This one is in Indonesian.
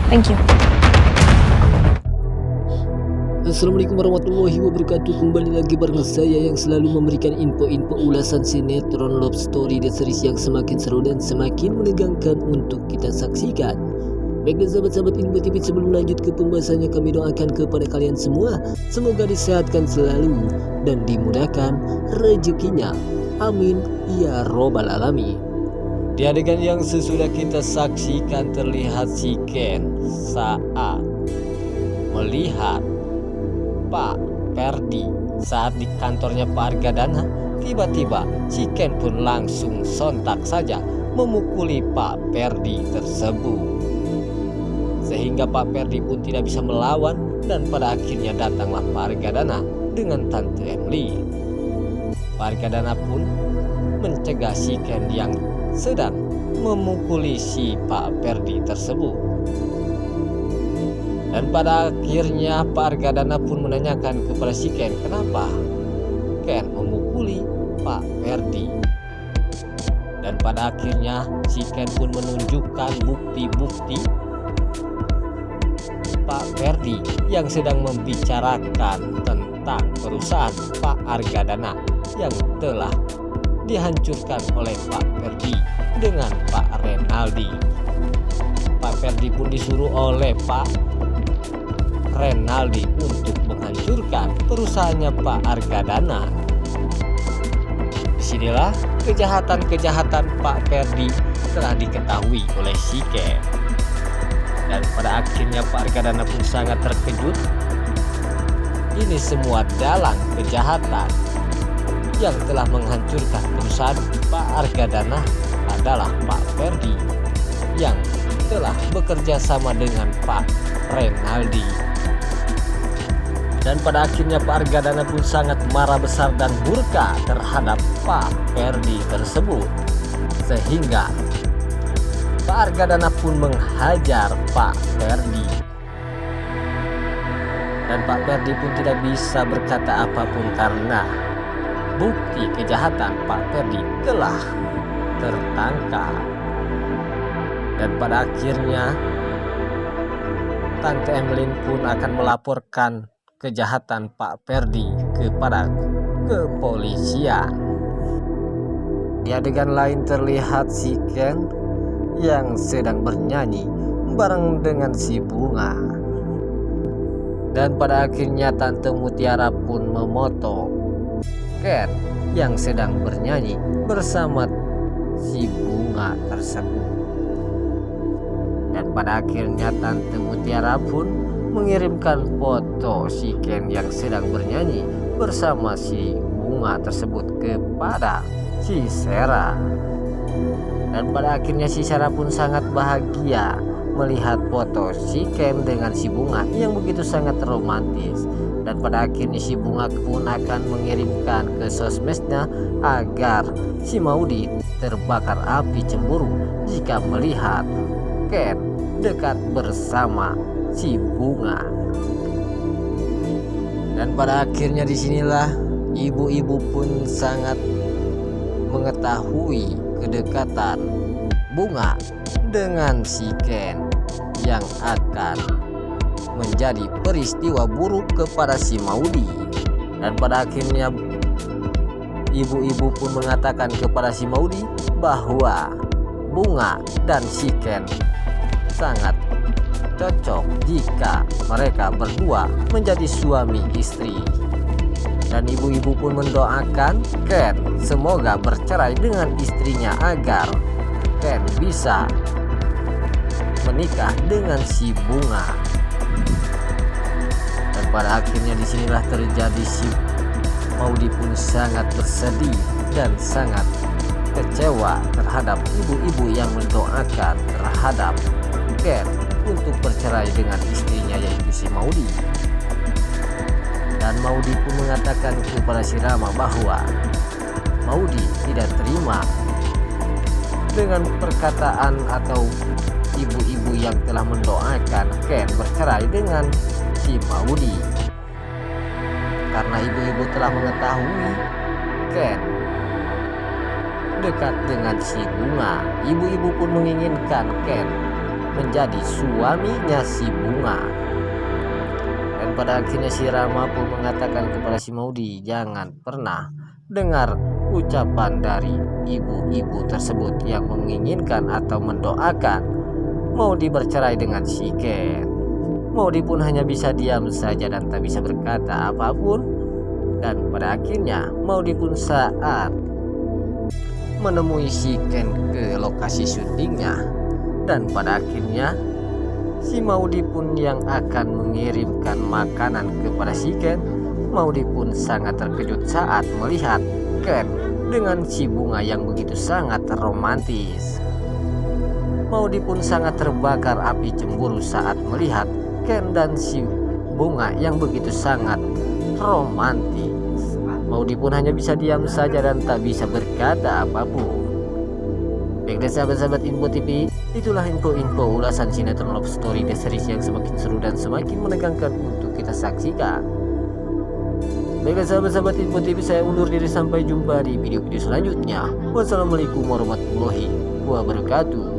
Thank you. Assalamualaikum warahmatullahi wabarakatuh. Kembali lagi bareng saya yang selalu memberikan info-info ulasan sinetron love story dan series yang semakin seru dan semakin menegangkan untuk kita saksikan. Baiklah sahabat-sahabat Info TV, sebelum lanjut ke pembahasannya, kami doakan kepada kalian semua semoga disehatkan selalu dan dimudahkan rezekinya. Amin ya robbal alamin. Di adegan yang sesudah kita saksikan terlihat si Ken saat melihat Pak Ferdi saat di kantornya Pak Argadana. Tiba-tiba si Ken pun langsung sontak saja memukuli Pak Ferdi tersebut, sehingga Pak Ferdi pun tidak bisa melawan, dan pada akhirnya datanglah Pak Argadana dengan Tante Emily. Pak Argadana pun mencegah si Ken yang sedang memukuli si Pak Ferdi tersebut. Dan pada akhirnya Pak Argadana pun menanyakan kepada si Ken, kenapa Ken memukuli Pak Ferdi. Dan pada akhirnya si Ken pun menunjukkan bukti-bukti Pak Ferdi yang sedang membicarakan tentang perusahaan Pak Argadana yang telah dihancurkan oleh Pak Ferdi dengan Pak Renaldi. Pak Ferdi pun disuruh oleh Pak Renaldi untuk menghancurkan perusahaannya Pak Argadana. Disinilah kejahatan-kejahatan Pak Ferdi telah diketahui oleh si Ken. Dan pada akhirnya Pak Argadana pun sangat terkejut. Ini semua dalang kejahatan yang telah menghancurkan perusahaan Pak Argadana adalah Pak Ferdi yang telah bekerja sama dengan Pak Renaldi. Dan pada akhirnya Pak Argadana pun sangat marah besar dan murka terhadap Pak Ferdi tersebut, sehingga Pak Argadana pun menghajar Pak Ferdi. Dan Pak Ferdi pun tidak bisa berkata apapun karena bukti kejahatan Pak Ferdi telah tertangkap. Dan pada akhirnya Tante Emily pun akan melaporkan kejahatan Pak Ferdi kepada kepolisian. Di adegan lain terlihat si Ken yang sedang bernyanyi bareng dengan si Bunga. Dan pada akhirnya Tante Mutiara pun memotong Ken yang sedang bernyanyi bersama si Bunga tersebut. Dan pada akhirnya Tante Mutiara pun mengirimkan foto si Ken yang sedang bernyanyi bersama si Bunga tersebut kepada si Sera. Dan pada akhirnya si Sera pun sangat bahagia melihat foto si Ken dengan si Bunga yang begitu sangat romantis. Dan pada akhirnya si Bunga pun akan mengirimkan ke sosmednya agar si Maudy terbakar api cemburu jika melihat Ken dekat bersama si Bunga. Dan pada akhirnya disinilah ibu-ibu pun sangat mengetahui kedekatan Bunga dengan si Ken yang akan menjadi peristiwa buruk kepada si Maudy. Dan pada akhirnya ibu-ibu pun mengatakan kepada si Maudy bahwa Bunga dan si Ken sangat cocok jika mereka berdua menjadi suami istri. Dan ibu-ibu pun mendoakan Ken semoga bercerai dengan istrinya agar Ken bisa menikah dengan si Bunga. Dan pada akhirnya disinilah terjadi si Maudy pun sangat bersedih dan sangat kecewa terhadap ibu-ibu yang mendoakan terhadap Ken untuk bercerai dengan istrinya yaitu si Maudy. Dan Maudy pun mengatakan kepada si Rama bahwa Maudy tidak terima dengan perkataan atau ibu-ibu yang telah mendoakan Ken bercerai dengan si Maudy, karena ibu-ibu telah mengetahui Ken dekat dengan si Bunga. Ibu-ibu pun menginginkan Ken menjadi suaminya si Bunga. Dan pada akhirnya si Rama pun mengatakan kepada si Maudi, jangan pernah dengar ucapan dari ibu-ibu tersebut yang menginginkan atau mendoakan Maudi bercerai dengan si Ken. Maudi pun hanya bisa diam saja dan tak bisa berkata apapun. Dan pada akhirnya Maudi pun saat menemui si Ken ke lokasi syutingnya, dan pada akhirnya si Maudi pun yang akan mengirimkan makanan kepada si Ken. Maudi pun sangat terkejut saat melihat Ken dengan si Bunga yang begitu sangat romantis. Maudi pun sangat terbakar api cemburu saat melihat Ken dan si Bunga yang begitu sangat romantis. Maudi pun hanya bisa diam saja dan tak bisa berkata apapun. Baiklah sahabat-sahabat Info TV, itulah info-info ulasan sinetron love story The Series yang semakin seru dan semakin menegangkan untuk kita saksikan. Baiklah sahabat-sahabat Info TV, saya undur diri, sampai jumpa di video-video selanjutnya. Wassalamualaikum warahmatullahi wabarakatuh.